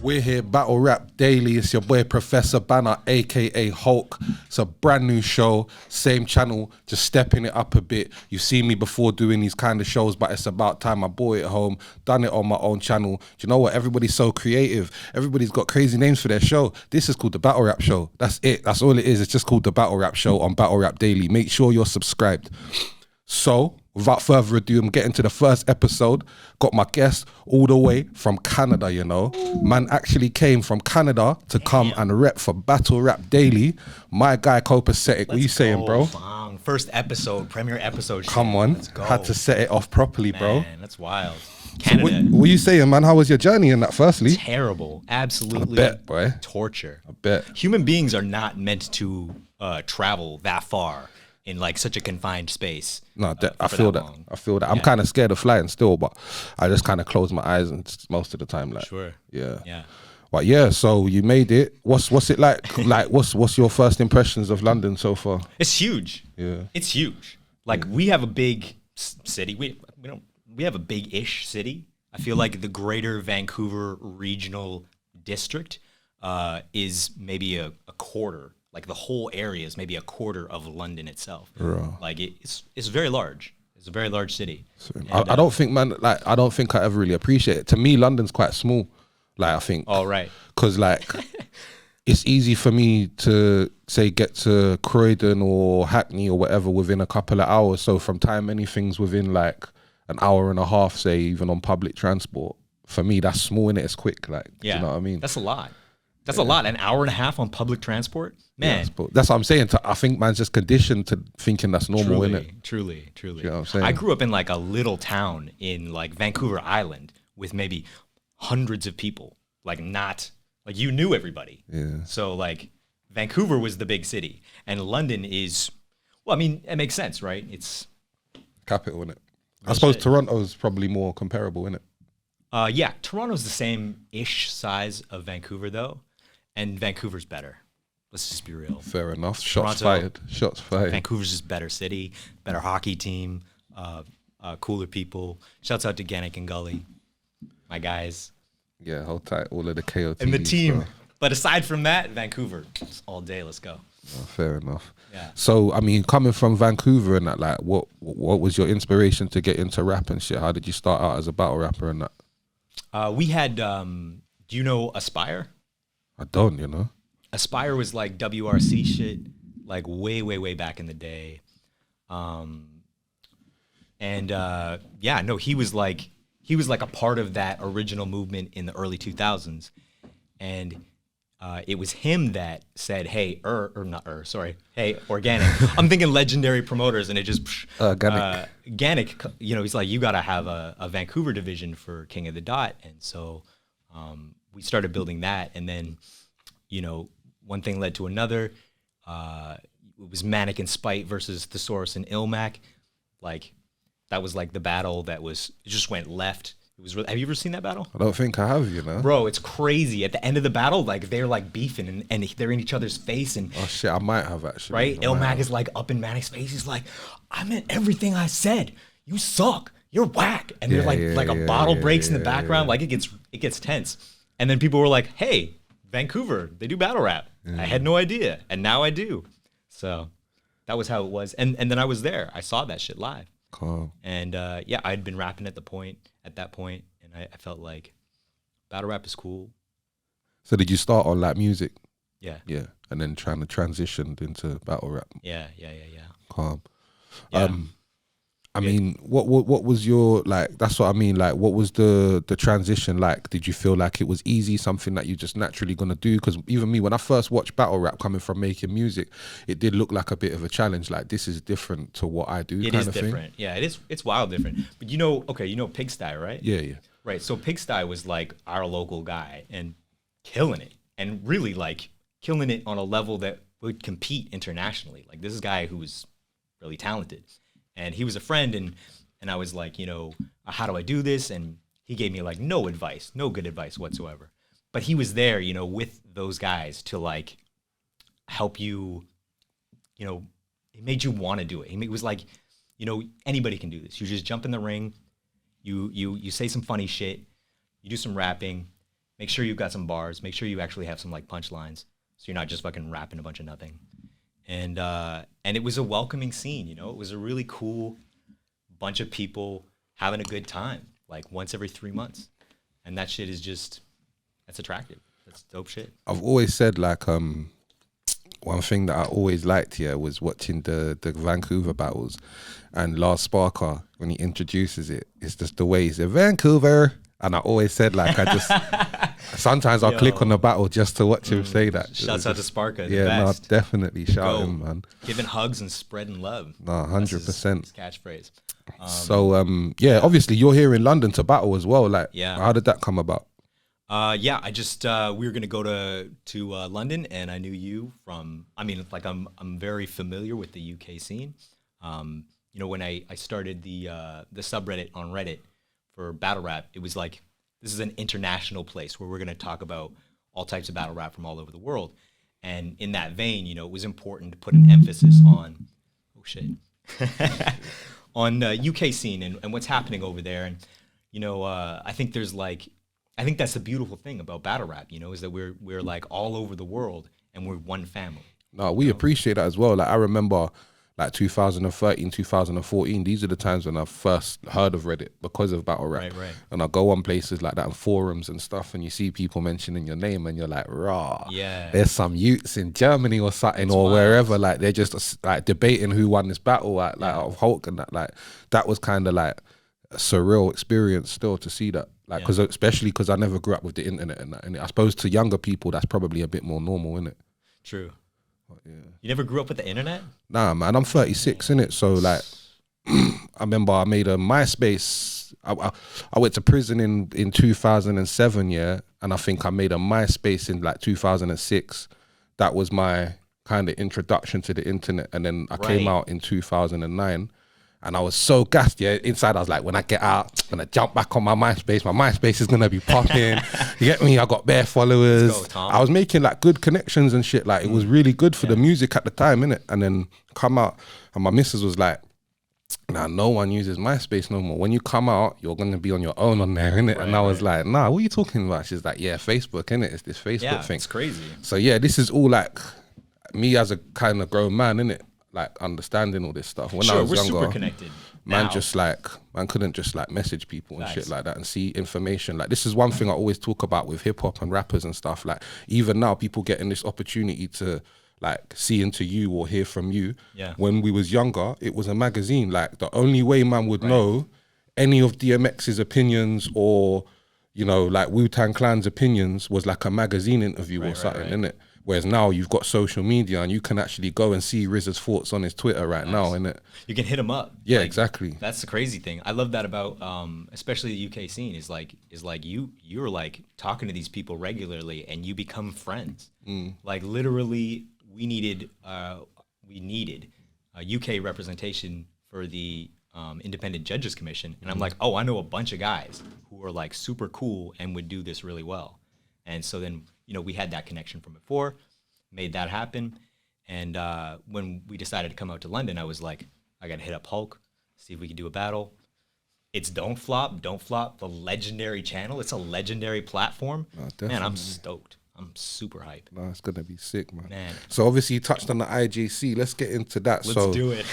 We're here, Battle Rap Daily. It's your boy Professor Banner, aka Hulk. It's a brand new show, same channel, just stepping it up a bit. You've seen me before doing these kind of shows, but it's about time I bought it home, done it on my own channel. Do you know what? Everybody's so creative. Everybody's got crazy names for their show. This is called the Battle Rap Show. That's it. That's all it is. It's just called the Battle Rap Show on Battle Rap Daily. Make sure you're subscribed. So, without further ado, I'm getting to the first episode. Got my guest all the way from Canada, you know. Man actually came from Canada to come and rep for Battle Rap Daily. My guy, Copasetic. What you saying, bro? Bong. First episode, premiere episode. Come on. Let's go. Had to set it off properly, bro. Man, that's wild. Canada. So what you saying, man? How was your journey in that, firstly? Terrible. Absolutely. I bet, boy. Torture. I bet. Human beings are not meant to travel that far in like such a confined space. No, I feel that. I feel that. I'm kind of scared of flying still, but I just kind of close my eyes and most of the time, like, sure. Yeah. But yeah, so you made it. What's it like? Like, what's your first impressions of London so far? It's huge. Yeah, it's huge. Like we have a big city. We have a big-ish city. I feel like the Greater Vancouver Regional District is maybe a quarter. Like the whole area is maybe a quarter of London itself. Right. Like it's very large. It's a very large city. I don't think, man. Like I don't think I ever really appreciate it. To me, London's quite small. Like I think. Oh right. Because like it's easy for me to say get to Croydon or Hackney or whatever within a couple of hours. So from time anything's within like an hour and a half, say even on public transport. For me, that's small, innit? It's quick. Like, yeah, do you know what I mean? That's a lot. That's a lot. An hour and a half on public transport, man. Yeah, that's what I'm saying. I think man's just conditioned to thinking that's normal, innit? Truly. You know what I'm saying? I grew up in like a little town in like Vancouver Island with maybe hundreds of people. Like not like you knew everybody. Yeah. So like Vancouver was the big city, and London is. Well, I mean, it makes sense, right? It's capital, innit? I suppose Toronto's probably more comparable, innit? Yeah, Toronto's the same-ish size of Vancouver, though, and Vancouver's better. Let's just be real. Fair enough. Shots fired. Vancouver's just better city, better hockey team, cooler people. Shouts out to Gannick and Gully, my guys. Yeah, hold tight. All of the KOTD. And the team. Bro. But aside from that, Vancouver, it's all day. Let's go. Oh, fair enough. Yeah. So, I mean, coming from Vancouver and that, like, what was your inspiration to get into rap and shit? How did you start out as a battle rapper and that? We had, do you know Aspire? I don't, you know. Aspire was like WRC shit, like way back in the day. He was like a part of that original movement in the early 2000s. And it was him that said, hey, hey, Organic. I'm thinking Legendary Promoters, and it just, Gannick, you know, he's like, you got to have a Vancouver division for King of the Dot. And so we started building that. And then, you know, one thing led to another. It was Manic and Spite versus Thesaurus and Ilmac. Like, that was like the battle that it just went left. It was have you ever seen that battle? I don't think I have, you know. Bro, it's crazy. At the end of the battle, like they're like beefing and they're in each other's face. And oh shit, I might have actually. Right? Ilmac is like up in Manic's face. He's like, I meant everything I said. You suck. You're whack. And they're like a bottle breaks in the background. Like it gets tense. And then people were like, hey, Vancouver, they do battle rap. I had no idea. And now I do. So that was how it was. And then I was there. I saw that shit live. Cool. And I'd been rapping at that point, and I felt like battle rap is cool. So did you start on like music? Yeah. Yeah. And then trying to transition into battle rap. Yeah. Calm. Yeah. I mean, what was your, like, that's what I mean, like, what was the transition like? Did you feel like it was easy, something that you just naturally gonna do? Because even me, when I first watched battle rap coming from making music, it did look like a bit of a challenge. Like, this is different to what I do. It kind is of different. Thing. Yeah, it is. It's wild different. But you know Pigsty, right? Yeah. Right. So Pigsty was like our local guy and killing it, and really like killing it on a level that would compete internationally. Like this is a guy who was really talented. And he was a friend, and I was like, you know, how do I do this? And he gave me like no good advice whatsoever. But he was there, you know, with those guys to like help you, you know, it made you want to do it. It was like, you know, anybody can do this. You just jump in the ring, you say some funny shit, you do some rapping, make sure you've got some bars, make sure you actually have some like punchlines, so you're not just fucking rapping a bunch of nothing. And it was a welcoming scene, you know. It was a really cool bunch of people having a good time, like once every 3 months, and that shit is just, that's attractive. That's dope shit. I've always said like one thing that I always liked here was watching the Vancouver battles, and Lars Sparker, when he introduces it, it's just the way he said Vancouver, and I always said like I just sometimes I'll click on the battle just to watch him say that. Shouts out to Sparker, the yeah, best. no, definitely shout him, man. Giving hugs and spreading love. No, 100%. His catchphrase. So yeah, obviously you're here in London to battle as well. Like, yeah, how did that come about? Yeah, I just we were gonna go to London, and I knew you from. I mean, like I'm very familiar with the UK scene. You know, when I started the subreddit on Reddit for battle rap, it was like, this is an international place where we're gonna talk about all types of battle rap from all over the world. And in that vein, you know, it was important to put an emphasis on on the UK scene and what's happening over there. And you know, I think that's the beautiful thing about battle rap, you know, is that we're like all over the world and we're one family. No, we appreciate that as well. Like I remember like 2013, 2014, these are the times when I first heard of Reddit because of battle rap. Right. And I go on places like that and forums and stuff, and you see people mentioning your name and you're like, rah, yeah, there's some youths in Germany or something, or wherever, like they're just like debating who won this battle, like of Hulk and that. Like that was kind of like a surreal experience still to see that. Like, cause especially because I never grew up with the internet and that. And I suppose to younger people, that's probably a bit more normal, isn't it? True. But, yeah. You never grew up with the internet? Nah, man, I'm 36, innit? So like, I remember I made a MySpace. I went to prison in 2007, yeah, and I think I made a MySpace in like 2006. That was my kind of introduction to the internet, and then I came out in 2009. And I was so gassed, yeah. Inside, I was like, when I get out, I'm gonna jump back on my MySpace is gonna be popping. You get me? I got bare followers. Let's go, Tom. I was making like good connections and shit. Like it was really good for the music at the time, innit? And then come out, and my missus was like, nah, no one uses MySpace no more. When you come out, you're gonna be on your own on there, innit? And I was like, nah, what are you talking about? She's like, yeah, Facebook, innit? It's this Facebook thing. It's crazy. So yeah, this is all like me as a kind of grown man, innit? Like understanding all this stuff. When I was younger, super connected. Man couldn't just like message people and shit like that and see information. Like this is one thing I always talk about with hip hop and rappers and stuff. Like even now, people getting this opportunity to like see into you or hear from you. Yeah. When we was younger, it was a magazine. Like the only way man would know any of DMX's opinions or, you know, like Wu-Tang Clan's opinions was like a magazine interview or something, innit? Whereas now you've got social media and you can actually go and see RZA's thoughts on his Twitter now, innit? You can hit him up. Yeah, like, exactly. That's the crazy thing. I love that about, especially the UK scene. Is like you're like talking to these people regularly and you become friends. Like literally, we needed a UK representation for the Independent Judges Commission, and I'm like, oh, I know a bunch of guys who are like super cool and would do this really well. And so then, you know, we had that connection from before, made that happen. And when we decided to come out to London, I was like, I got to hit up Hulk, see if we can do a battle. It's Don't Flop, the legendary channel. It's a legendary platform. Man, I'm stoked. I'm super hyped. No, it's going to be sick, man. So obviously you touched on the IJC. Let's get into that. Let's do it.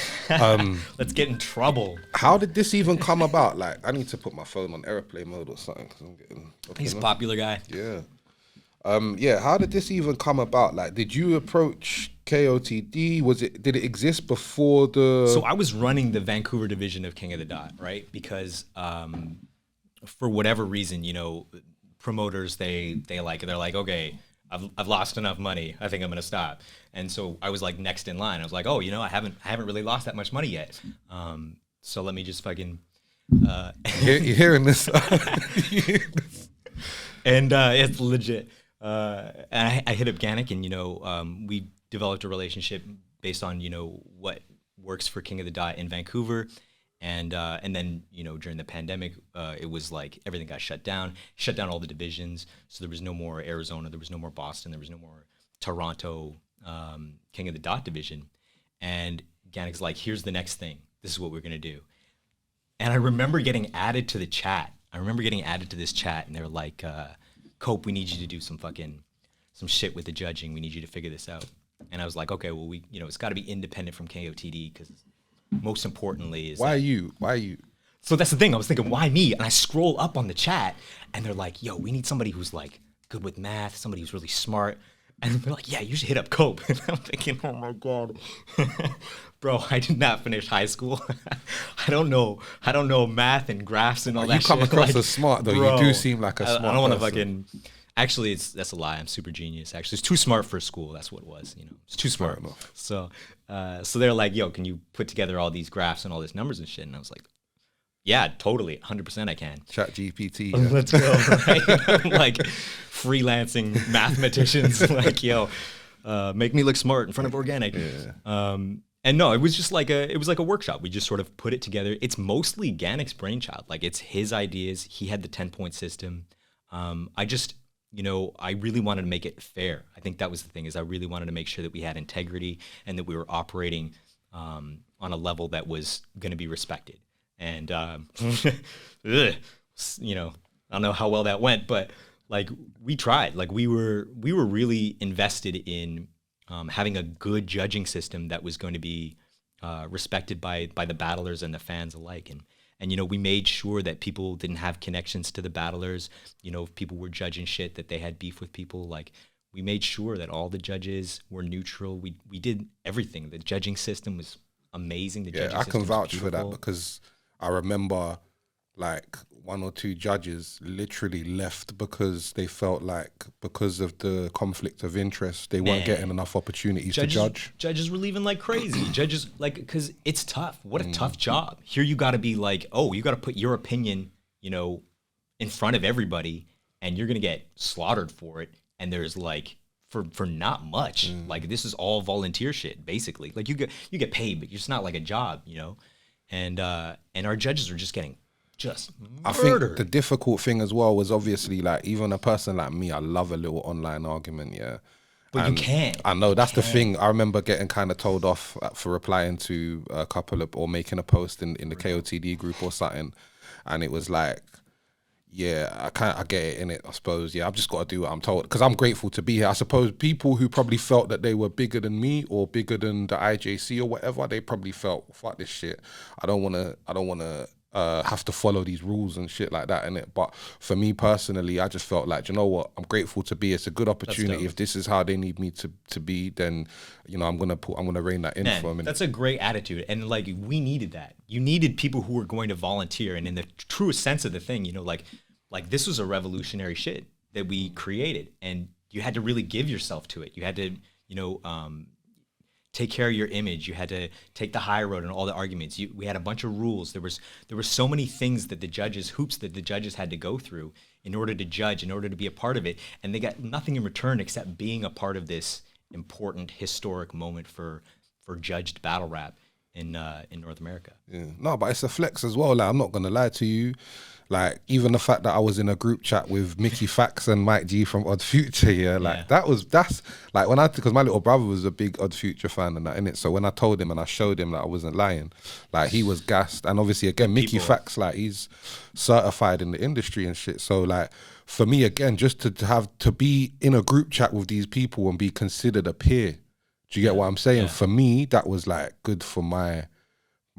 Let's get in trouble. How did this even come about? Like, I need to put my phone on airplane mode or something. Cause I'm getting He's a popular guy. Yeah. How did this even come about? Like, did you approach KOTD? Did it exist before the... So I was running the Vancouver division of King of the Dot, right? Because for whatever reason, you know, promoters, they're like, okay, I've lost enough money. I think I'm gonna stop. And so I was like next in line. I was like, oh, you know, I haven't really lost that much money yet. So let me just fucking... You're hearing this? And it's legit. And I hit up Ganik, and you know, we developed a relationship based on, you know, what works for King of the Dot in Vancouver, and then, you know, during the pandemic, it was like everything got shut down all the divisions, so there was no more Arizona, there was no more Boston, there was no more Toronto King of the Dot division, and Ganik's like, here's the next thing, this is what we're gonna do, and I remember getting added to the chat. I remember getting added to this chat, and they're like, Cope, we need you to do some shit with the judging. We need you to figure this out. And I was like, okay, well, it's got to be independent from KOTD because most importantly is Why you? So that's the thing. I was thinking, why me? And I scroll up on the chat, and they're like, yo, we need somebody who's like good with math, somebody who's really smart. And they're like, yeah, you should hit up Cope. And I'm thinking, oh my God. Bro, I did not finish high school. I don't know math and graphs and all that shit. You come across as smart, though. Bro, you do seem like a smart person. I don't want to fucking... Actually, that's a lie. I'm super genius. Actually, it's too smart for school. That's what it was. It's too smart. So they're like, yo, can you put together all these graphs and all these numbers and shit? And I was like, yeah, totally, 100% I can. Chat GPT. Yeah. Let's go. Right? Like freelancing mathematicians, like, yo, make me look smart in front of organic. Yeah. And no, it was just like a workshop. We just sort of put it together. It's mostly Ganik's brainchild. Like it's his ideas. He had the 10-point system. I really wanted to make it fair. I think that was the thing, is I really wanted to make sure that we had integrity and that we were operating on a level that was going to be respected. And, I don't know how well that went, but like we tried. Like we were really invested in having a good judging system that was going to be respected by the battlers and the fans alike. And we made sure that people didn't have connections to the battlers. If people were judging shit, that they had beef with people. Like, we made sure that all the judges were neutral. We did everything. The judging system was amazing. I can vouch for that, because I remember like 1 or 2 judges literally left because they felt like, because of the conflict of interest, they weren't getting enough opportunities to judge. Judges were leaving like crazy. Judges, like, because it's tough. What a tough job. Here you got to be like, oh, you got to put your opinion, in front of everybody, and you're going to get slaughtered for it. And there's like, for not much. Like, this is all volunteer shit, basically. Like, you get paid, but it's not like a job, And our judges are just getting murdered. I think the difficult thing as well was obviously, like, even a person like me, I love a little online argument, yeah. But you can't. I know, that's the thing. I remember getting kind of told off for replying to a couple of, or making a post in the KOTD group or something. And it was like, yeah, I get it in it, I suppose. Yeah, I've just got to do what I'm told, because I'm grateful to be here. I suppose people who probably felt that they were bigger than me or bigger than the IJC or whatever, they probably felt, fuck this shit. I don't want to have to follow these rules and shit like that, innit? But for me personally, I just felt like, you know what, I'm grateful to be. It's a good opportunity. If this is how they need me to be, then I'm gonna rein that in for a minute. That's a great attitude, and like, we needed that. You needed people who were going to volunteer, and in the truest sense of the thing, like this was a revolutionary shit that we created, and you had to really give yourself to it. You had to, take care of your image. You had to take the high road in all the arguments. We had a bunch of rules. There were so many things that hoops that the judges had to go through in order to judge, in order to be a part of it. And they got nothing in return except being a part of this important historic moment for judged battle rap in North America. Yeah. No, but it's a flex as well. Like, I'm not gonna lie to you. Like, even the fact that I was in a group chat with Mickey Fax and Mike G from Odd Future, that's like, because my little brother was a big Odd Future fan and that, innit? So when I told him and I showed him that I wasn't lying, like, he was gassed. And obviously, again, Mickey Fax, like, he's certified in the industry and shit. So, like, for me, again, just to be in a group chat with these people and be considered a peer, do you get what I'm saying? Yeah. For me, that was like good for my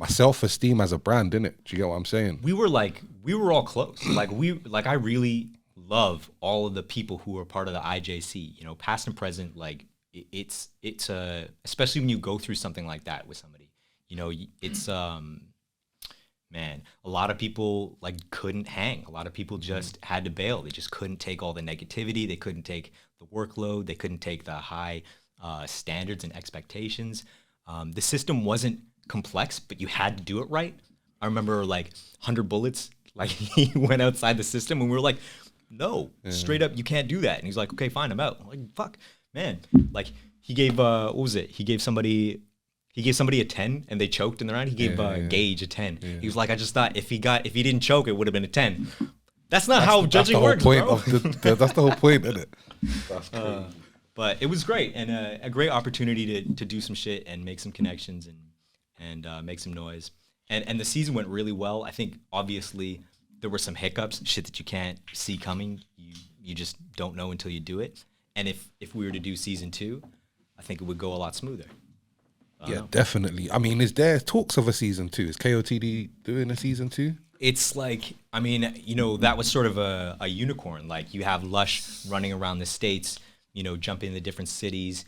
self-esteem as a brand, innit? Do you get what I'm saying? We were all close. I really love all of the people who are part of the IJC, past and present. Like, it's especially when you go through something like that with somebody, it's, man, a lot of people like couldn't hang. A lot of people just had to bail. They just couldn't take all the negativity. They couldn't take the workload. They couldn't take the high standards and expectations. The system wasn't complex, but you had to do it right. I remember like 100 Bullets, like, he went outside the system and we were like, no, straight up, you can't do that. And he's like, okay, fine, I'm out. I'm like, fuck, man. Like, he gave, what was it? He gave somebody a 10 and they choked in the round. He gave Gage a 10. Yeah. He was like, I just thought if he didn't choke, it would have been a 10. That's how judging works, bro. That's the whole point, isn't it? That's crazy. But it was great, and a great opportunity to do some shit and make some connections and make some noise. And the season went really well. I think obviously there were some hiccups, shit that you can't see coming. You just don't know until you do it. And if we were to do season 2, I think it would go a lot smoother. Yeah, definitely. I mean, is there talks of a season 2? Is KOTD doing a season 2? It's like, I mean, you know, that was sort of a unicorn. Like, you have Lush running around the States, you know, jumping into different cities.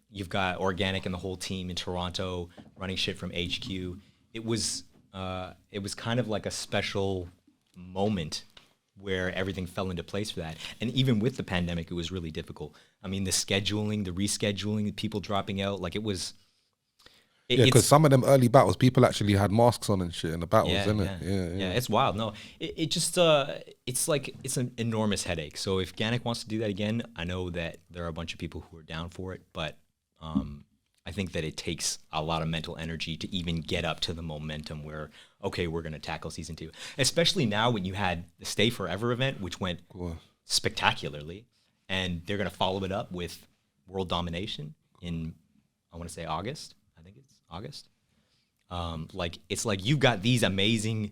You've got Organic and the whole team in Toronto running shit from HQ. It was kind of like a special moment where everything fell into place for that. And even with the pandemic, it was really difficult. I mean, the scheduling, the rescheduling, the people dropping out, like it was... Yeah, because some of them early battles, people actually had masks on and shit in the battles, isn't it? Yeah, it's wild. No, it just, it's like, it's an enormous headache. So if Ganik wants to do that again, I know that there are a bunch of people who are down for it, but I think that it takes a lot of mental energy to even get up to the momentum where, okay, we're going to tackle season 2. Especially now when you had the Stay Forever event, which went spectacularly, and they're going to follow it up with World Domination in, I want to say August. I think it's August. Like, it's like you've got these amazing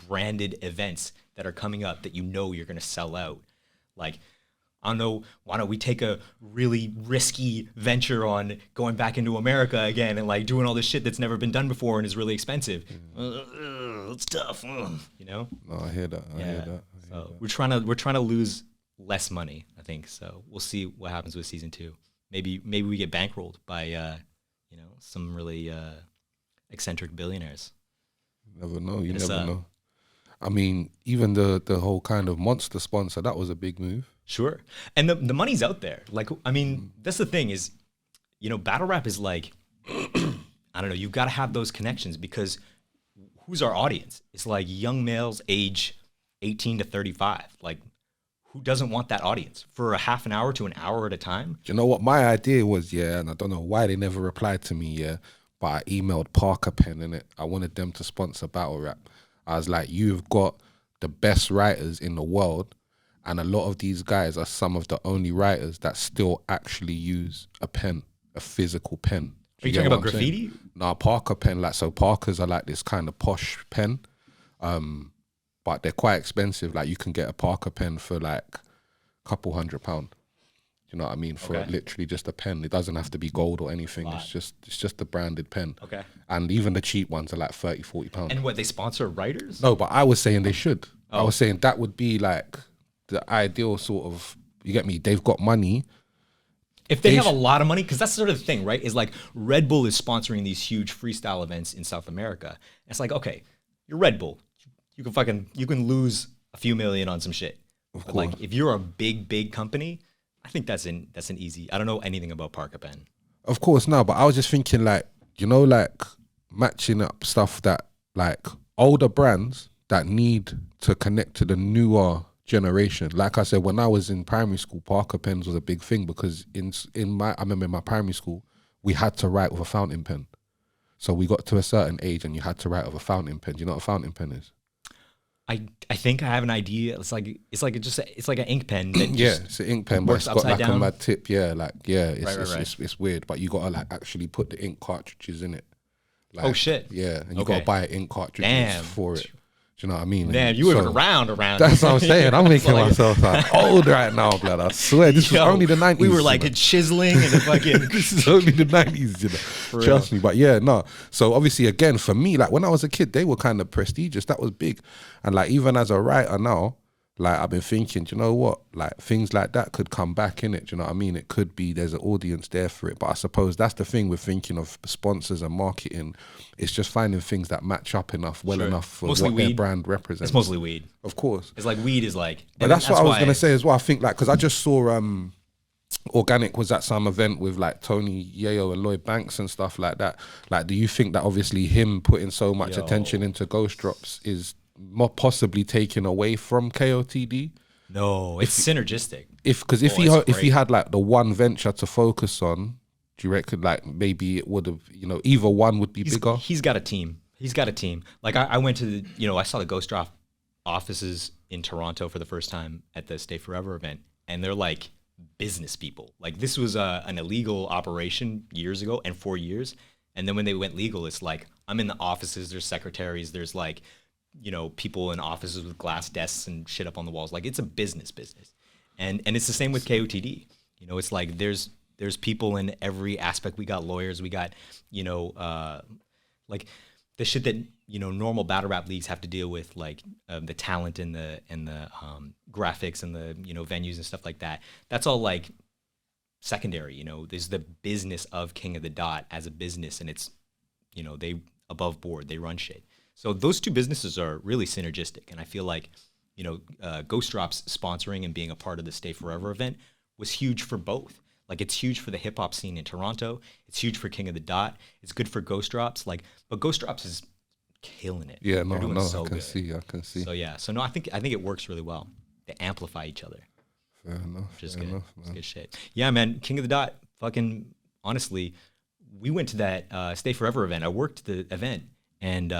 branded events that are coming up that you know you're going to sell out. Like, I don't know, why don't we take a really risky venture on going back into America again and like doing all this shit that's never been done before and is really expensive. It's tough, you know? No, I hear that. I hear that. So we're trying to lose less money, I think. So we'll see what happens with season 2. Maybe we get bankrolled by you know, some really eccentric billionaires. You never know. You never know. I mean, even the whole kind of monster sponsor, that was a big move. Sure. And the money's out there. Like, I mean, that's the thing is, you know, battle rap is like, I don't know, you've got to have those connections because who's our audience? It's like young males age 18 to 35. Like, who doesn't want that audience for a half an hour to an hour at a time? Do you know what my idea was? Yeah, and I don't know why they never replied to me. Yeah, but I emailed Parker Pen in it. I wanted them to sponsor battle rap. I was like, you've got the best writers in the world, and a lot of these guys are some of the only writers that still actually use a pen, a physical pen. Are you talking about graffiti? No, Parker Pen. Like, so Parkers are like this kind of posh pen, but they're quite expensive. Like, you can get a Parker pen for like a couple £100. You know what I mean? For literally just a pen. It doesn't have to be gold or anything. It's just a branded pen. Okay. And even the cheap ones are like £30-40. And what, they sponsor writers? No, but I was saying they should. I was saying that would be like the ideal sort of, you get me? They've got money. If they have a lot of money, because that's sort of the thing, right? Is like Red Bull is sponsoring these huge freestyle events in South America. It's like, okay, you're Red Bull. You can lose a few million on some shit. But like, if you're a big company, I think that's an easy. I don't know anything about Parker Pen. Of course, no, but I was just thinking, like, you know, like matching up stuff that like older brands that need to connect to the newer generation. Like I said, when I was in primary school, Parker pens was a big thing because I remember in my primary school, we had to write with a fountain pen. So we got to a certain age and you had to write with a fountain pen. Do you know what a fountain pen is? I think I have an idea. It's like an ink pen. That it's an ink pen, but it's got like down. a mad tip. It's weird, but you gotta like actually put the ink cartridges in it. Like, oh shit! Yeah, and you gotta buy ink cartridges for it. Do you know what I mean? Man, you were around. That's what I'm saying. I'm making myself like old right now, blood. I swear, this was only the 90s. We were like chiseling and fucking. This is only the 90s, you know. Trust me. But yeah, no. So obviously, again, for me, like when I was a kid, they were kind of prestigious. That was big. And like even as a writer now, like I've been thinking, do you know what? Like things like that could come back in it. Do you know what I mean? It could be there's an audience there for it. But I suppose that's the thing with thinking of sponsors and marketing. It's just finding things that match up enough, enough for mostly what their brand represents. It's mostly weed. Of course. It's like weed is like. But that's what I was going to say as well. I think like, because I just saw Organic was at some event with like Tony Yayo and Lloyd Banks and stuff like that. Like, do you think that obviously him putting so much attention into Ghost Drops is more possibly taken away from KOTD? No, it's synergistic. Because if he had like the one venture to focus on, do you reckon like maybe it would have, you know, either one would be bigger? He's got a team. Like I went to I saw the Ghost Drop offices in Toronto for the first time at the Stay Forever event, and they're like business people. Like this was an illegal operation years ago and 4 years, and then when they went legal, it's like I'm in the offices. There's secretaries. There's like people in offices with glass desks and shit up on the walls. Like, it's a business. And it's the same with KOTD. It's like there's people in every aspect. We got lawyers, we got, like the shit that, normal battle rap leagues have to deal with, like the talent and the graphics and the, venues and stuff like that. That's all like secondary. There's the business of King of the Dot as a business, and it's, they above board, they run shit. So those two businesses are really synergistic. And I feel like, Ghost Drop's sponsoring and being a part of the Stay Forever event was huge for both. Like, it's huge for the hip hop scene in Toronto. It's huge for King of the Dot. It's good for Ghost Drops. But Ghost Drops is killing it. Yeah, They're doing so I can good. see. So yeah. So no, I think it works really well. They amplify each other. Fair enough. Which is fair good. enough, It's man. good shit. Yeah, man. King of the Dot. Fucking honestly, we went to that Stay Forever event. I worked the event, and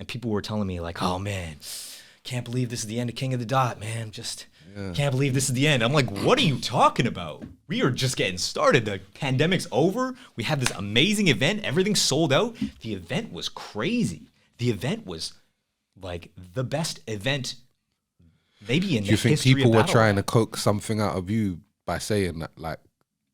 people were telling me like, "Oh man, can't believe this is the end of King of the Dot, man. Just can't believe this is the end." I'm like, what are you talking about? We are just getting started. The pandemic's over. We have this amazing event. Everything's sold out. The event was crazy. The event was like the best event maybe in the history of Do you think people were battle trying rap. to coax something out of you by saying that, like,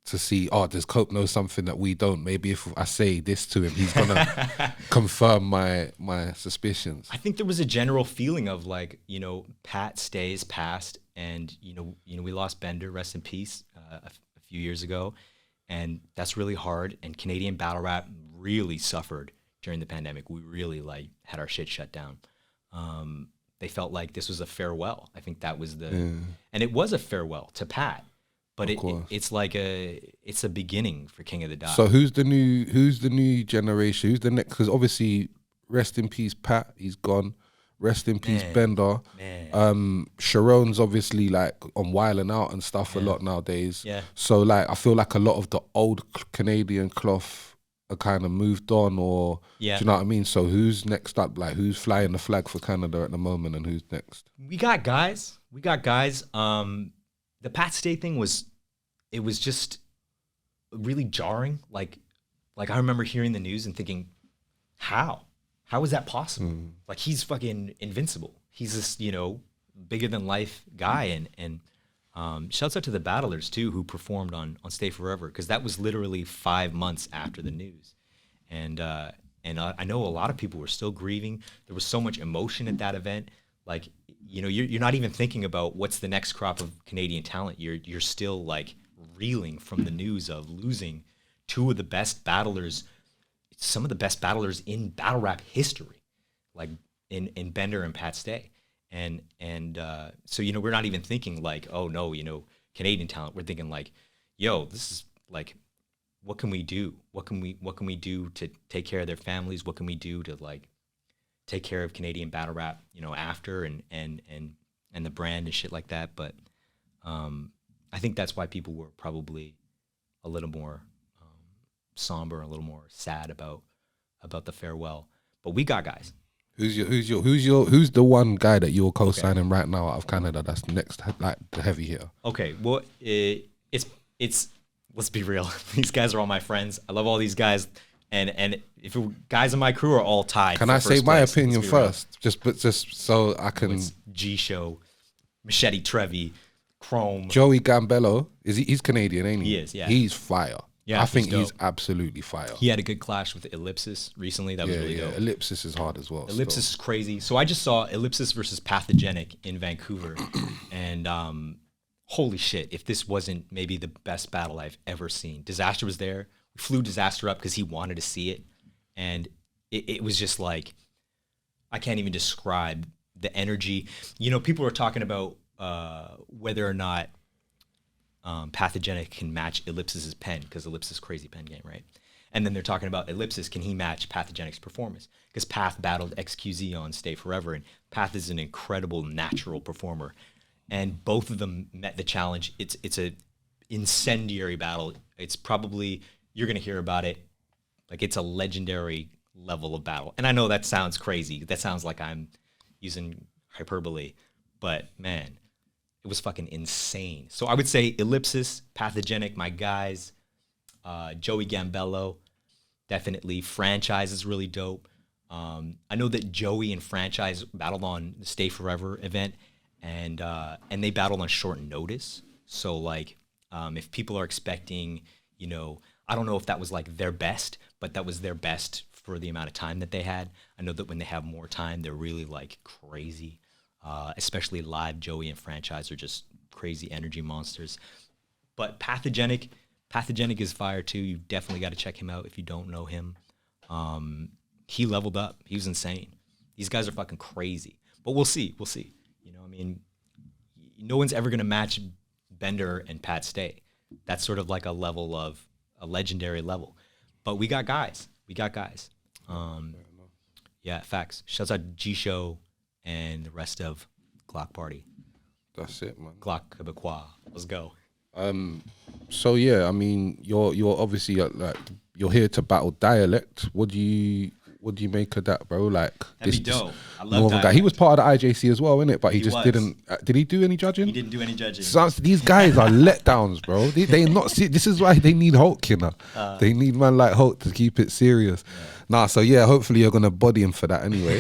to see, does Cope know something that we don't? Maybe if I say this to him, he's gonna confirm my suspicions. I think there was a general feeling of like, Pat stays past, and we lost Bender, rest in peace, a few years ago, and that's really hard. And Canadian battle rap really suffered during the pandemic. We really like had our shit shut down. They felt like this was a farewell. I think that was and it was a farewell to Pat, but it's like it's a beginning for King of the Dot. So who's the new generation? Who's the next? Because obviously, rest in peace, Pat. He's gone. Rest in peace, Bender. Sharon's obviously like on Wildin' Out and stuff a lot nowadays. Yeah. So like, I feel like a lot of the old Canadian cloth are kind of moved on, or do you know what I mean? So who's next up? Like, who's flying the flag for Canada at the moment, and who's next? We got guys. The Pat Stay thing was just really jarring. Like I remember hearing the news and thinking, how is that possible? Like, he's fucking invincible. He's this, bigger than life guy. And shouts out to the battlers too, who performed on Stay Forever, because that was literally 5 months after the news. And I know a lot of people were still grieving. There was so much emotion at that event. Like, you're not even thinking about what's the next crop of Canadian talent. You're still like reeling from the news of losing two of the best battlers, some of the best battlers in battle rap history, like in Bender and Pat Stay. And so, we're not even thinking like, oh no, Canadian talent. We're thinking like, yo, this is like, what can we do? What can we do to take care of their families? What can we do to like take care of Canadian battle rap, after and the brand and shit like that. But I think that's why people were probably a little more somber, a little more sad about the farewell. But we got guys. Who's the one guy that you're co-signing right now out of Canada that's next, like the heavy hitter? Okay, well, it's let's be real. These guys are all my friends. I love all these guys. And if guys in my crew are all tied. Can I say my place, opinion first? Just so I can. It's G-Show, Machete Trevi, Chrome. Joey Gambello, he's Canadian, ain't he? He is, yeah. He's fire. Yeah, I think he's dope. absolutely fire. He had a good clash with Ellipsis recently. That was really dope. Ellipsis is hard as well. Ellipsis is crazy. So I just saw Ellipsis versus Pathogenic in Vancouver, and holy shit! If this wasn't maybe the best battle I've ever seen, Disaster was there. We flew Disaster up because he wanted to see it, and it was just like, I can't even describe the energy. People are talking about whether or not Pathogenic can match Ellipsis's pen, because Ellipsis crazy pen game, right? And then they're talking about Ellipsis, can he match Pathogenic's performance? Because Path battled XQZ on Stay Forever, and Path is an incredible natural performer, and both of them met the challenge. It's a incendiary battle. It's probably, you're gonna hear about it, like it's a legendary level of battle. And I know that sounds crazy. That sounds like I'm using hyperbole, but man, it was fucking insane. So I would say Ellipsis, Pathogenic, my guys, Joey Gambello, definitely. Franchise is really dope. I know that Joey and Franchise battled on the Stay Forever event, and they battled on short notice. So like, if people are expecting, you know, I don't know if that was like their best, but that was their best for the amount of time that they had. I know that when they have more time, they're really like crazy. Especially live, Joey and Franchise are just crazy energy monsters. But Pathogenic is fire too. You definitely got to check him out if you don't know him. He leveled up. He was insane. These guys are fucking crazy. But we'll see. You know, I mean, no one's ever gonna match Bender and Pat Stay. That's sort of like a legendary level. But we got guys. Yeah, facts. Shouts out G Show and the rest of Glock Party. That's it, man. Glock Quebecois. Let's go. So yeah, I mean, you're obviously like you're here to battle Dialect. What do you make of that, bro? Like, That'd be dope. I love Northern Dialect. guy. He was part of the IJC as well, innit? But he just was. didn't. Did he do any judging? He didn't do any judging. So these guys are letdowns, bro. They not. This is why they need Hulk, you know. They need man like Hulk to keep it serious. Yeah. Nah, so yeah, hopefully you're gonna body him for that anyway.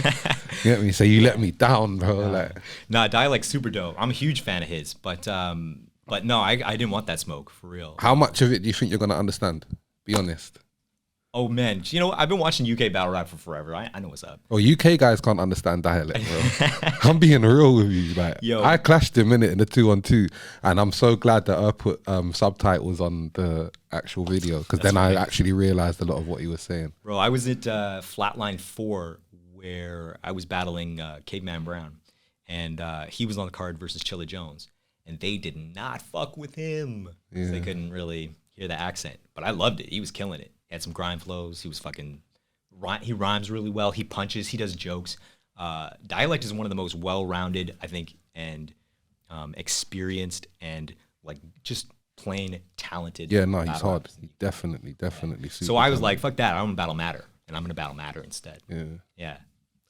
You get me? So you let me down, bro. Nah, Dialect's super dope. I'm a huge fan of his, but no, I didn't want that smoke for real. How much of it do you think you're gonna understand? Be honest. Oh man, you know, I've been watching UK battle rap for forever. I know what's up. Oh, UK guys can't understand Dialect, bro. I'm being real with you. Like, I clashed him in the 2-on-2, and I'm so glad that I put subtitles on the actual video, because then I actually realized a lot of what he was saying. Bro, I was at Flatline 4 where I was battling Caveman Brown, and he was on the card versus Chilla Jones, and they did not fuck with him because they couldn't really hear the accent. But I loved it. He was killing it. He had some grind flows. He was he rhymes really well. He punches. He does jokes. Dialect is one of the most well-rounded, I think, and experienced and like just plain talented. Yeah, no, he's hard. He definitely. So I was like, fuck that. I'm gonna battle Matter, and I'm gonna battle Matter instead. Yeah,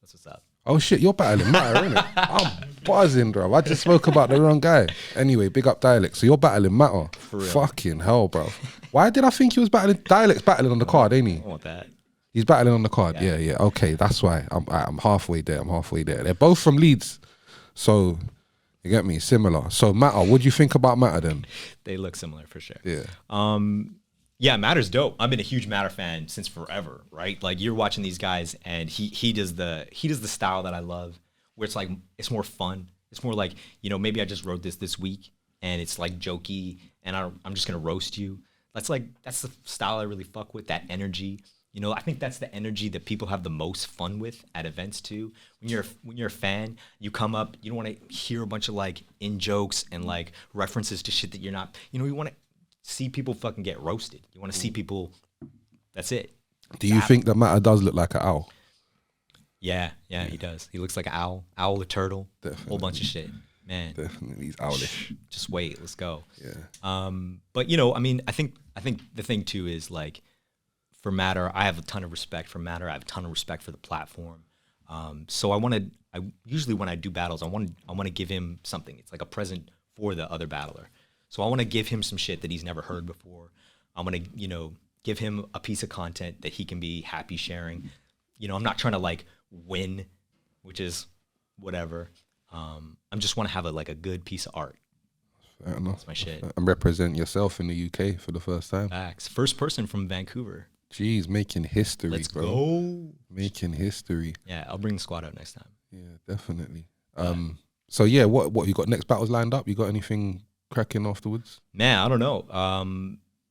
that's what's up. Oh shit, you're battling Matter, innit? I'm buzzing, bro. I just spoke about the wrong guy. Anyway, big up Dialect. So you're battling Matter. For real. Fucking hell, bro. Why did I think he was battling? Dialect's battling on the card, ain't he? I want that. He's battling on the card. Yeah. Okay, that's why. I'm halfway there. They're both from Leeds. So, you get me? Similar. So Matter, what do you think about Matter then? They look similar for sure. Yeah. Yeah, Matter's dope. I've been a huge Matter fan since forever, right? Like you're watching these guys, and he does the style that I love, where it's like it's more fun. It's more like, you know, maybe I just wrote this week, and it's like jokey, and I'm just gonna roast you. That's the style I really fuck with. That energy, you know. I think that's the energy that people have the most fun with at events too. When you're a fan, you come up, you don't want to hear a bunch of like in jokes and like references to shit that you're not. You know, you want to see people fucking get roasted. You want to see people. That's it. Do you think that Matter does look like an owl? Yeah, he does. He looks like an owl, a turtle, Definitely. a whole bunch of shit. Man, Definitely, he's owlish. Just wait, let's go. Yeah. But you know, I mean, I think the thing too is like, for Matter, I have a ton of respect for Matter. I have a ton of respect for the platform. So I usually when I do battles, I want to give him something. It's like a present for the other battler. So I want to give him some shit that he's never heard before. I'm going to, you know, give him a piece of content that he can be happy sharing. You know, I'm not trying to like win, which is whatever. I just want to have a good piece of art. Fair enough. That's my shit. And represent yourself in the UK for the first time. Facts. First person from Vancouver. Jeez, making history, Let's bro. go. Making history. Yeah, I'll bring the squad out next time. Yeah, definitely. So yeah, what you got next battles lined up? You got anything cracking afterwards? Man, I don't know.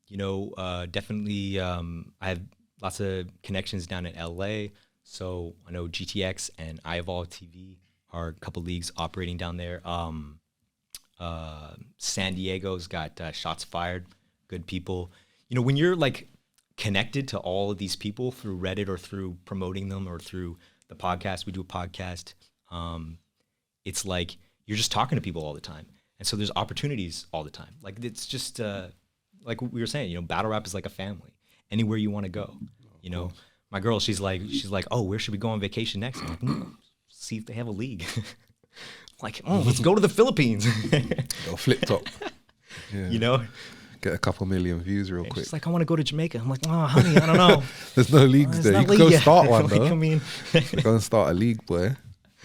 You know, definitely I have lots of connections down in LA. So I know GTX and iEvolve TV are a couple leagues operating down there. San Diego's got Shots Fired, good people. You know, when you're like connected to all of these people through Reddit or through promoting them or through the podcast, we do a podcast. It's like you're just talking to people all the time. And so there's opportunities all the time. Like it's just like we were saying, you know, battle rap is like a family. Anywhere you want to go, you know. My girl, she's like, oh, where should we go on vacation next? I'm like, see if they have a league. Like, oh, let's go to the Philippines. Go flip top. Yeah. You know, Get a couple million views real quick. She's like, I want to go to Jamaica. I'm like, oh, honey, I don't know. There's no leagues there. You can go start one though. I mean, go and start a league, boy.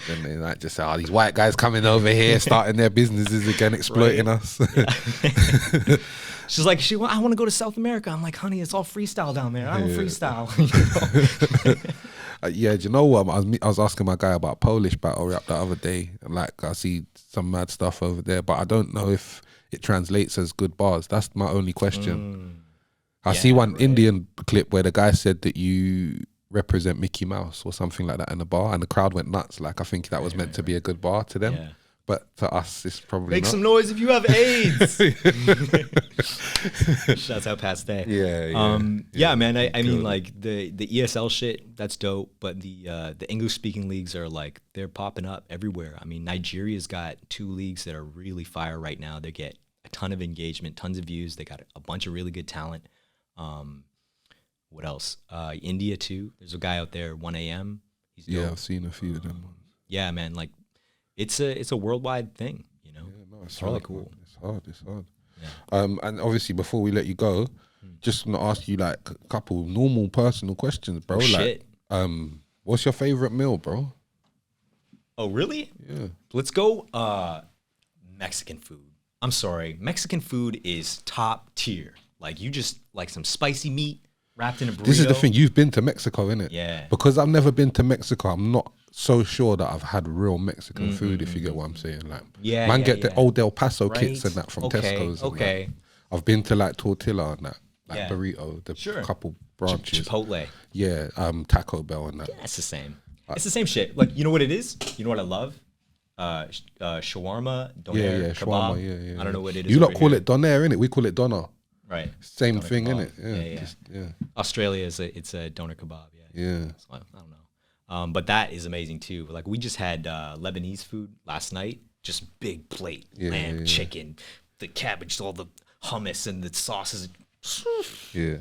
Then they like just say, oh, these white guys coming over here, starting their businesses again, exploiting us. Yeah. She's like, I want to go to South America. I'm like, honey, it's all freestyle down there. I don't freestyle. Yeah, do you know what? I was asking my guy about Polish battle rap the other day, and like I see some mad stuff over there, but I don't know if it translates as good bars. That's my only question. I see one Indian clip where the guy said that you represent Mickey Mouse or something like that in a bar, and the crowd went nuts. Like I think that was meant to be a good bar to them. Yeah. But to us, it's probably Make not. some noise if you have AIDS. Shouts out Pasté. Yeah, man. I mean, like the ESL shit, that's dope. But the English speaking leagues are like, they're popping up everywhere. I mean, Nigeria's got 2 leagues that are really fire right now. They get a ton of engagement, tons of views. They got a bunch of really good talent. What else? India too. There's a guy out there, 1 a.m. Yeah, I've seen a few of them. Yeah, man. Like. It's a worldwide thing, you know. Yeah, no, it's really cool. Man. It's hard. Yeah. And obviously, before we let you go, just gonna ask you like a couple normal personal questions, bro. Shit. What's your favorite meal, bro? Oh, really? Yeah. Let's go. Mexican food. I'm sorry, Mexican food is top tier. Like you just like some spicy meat wrapped in a burrito. This is the thing. You've been to Mexico, innit? Yeah. Because I've never been to Mexico, I'm not so sure that I've had real Mexican food, if you get what I'm saying. Like, get the old El Paso kits and that from Tesco's. And I've been to like Tortilla and that, like burrito, the couple branches. Chipotle. Yeah, Taco Bell and that. Yeah, it's the same. It's the same shit. Like, you know what it is? You know what I love? Shawarma, doner, kebab. Shawarma, yeah. I don't know what it is. You lot call it doner, innit? We call it doner. Right. Same thing, innit? Yeah. Australia it's a doner kebab. Yeah. So I don't know. But that is amazing too. Like we just had Lebanese food last night, just big plate, lamb, chicken, the cabbage, all the hummus and the sauces. Yeah.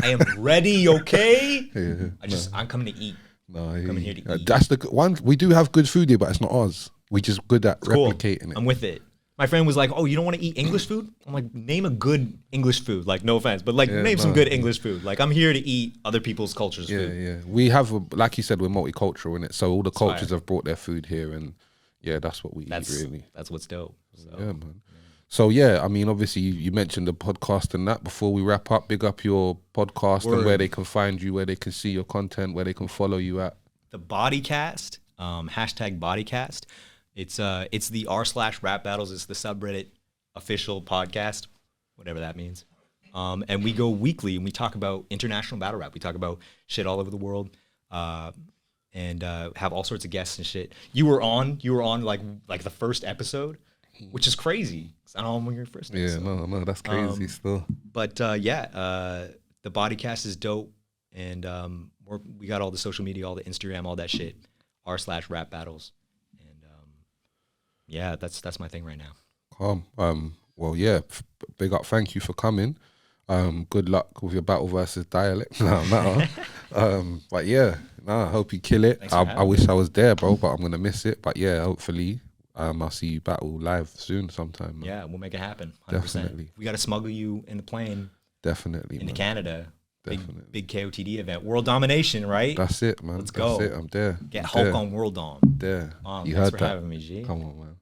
I am ready, okay? I'm coming to eat. I'm coming here to eat. That's the one. We do have good food here, but it's not ours. We're just good at replicating it. I'm with it. My friend was like, oh, you don't want to eat English food? I'm like, name a good English food. Like, no offense, but like, name some good English food. Like, I'm here to eat other people's cultures' food. Yeah. We have, like you said, we're multicultural in it. So all the cultures have brought their food here, and that's what we eat, really. That's what's dope. So. Yeah, man. So, I mean, obviously, you mentioned the podcast and that. Before we wrap up, big up your podcast and where they can find you, where they can see your content, where they can follow you at. The Bodycast, hashtag Bodycast. It's the r/rap battles. It's the subreddit official podcast, whatever that means. And we go weekly and we talk about international battle rap. We talk about shit all over the world, and have all sorts of guests and shit. You were on like the first episode, which is crazy. I don't know when you're first. Yeah, no, that's crazy still. But the Bodycast is dope, and we got all the social media, all the Instagram, all that shit. r/rap battles. Yeah, that's my thing right now. Well, big up. Thank you for coming. Good luck with your battle versus dialect. No matter. But I hope you kill it. I wish I was there, bro, but I'm gonna miss it. But hopefully, I'll see you battle live soon sometime. Man. Yeah, we'll make it happen. 100%. Definitely. We got to smuggle you in the plane. Definitely. Into Canada. Definitely. Big KOTD event. World domination, right? That's it, man. Let's go. That's it. I'm there. Get Hulk on World Dom. There. You heard that. Thanks for having me, G. Come on, man.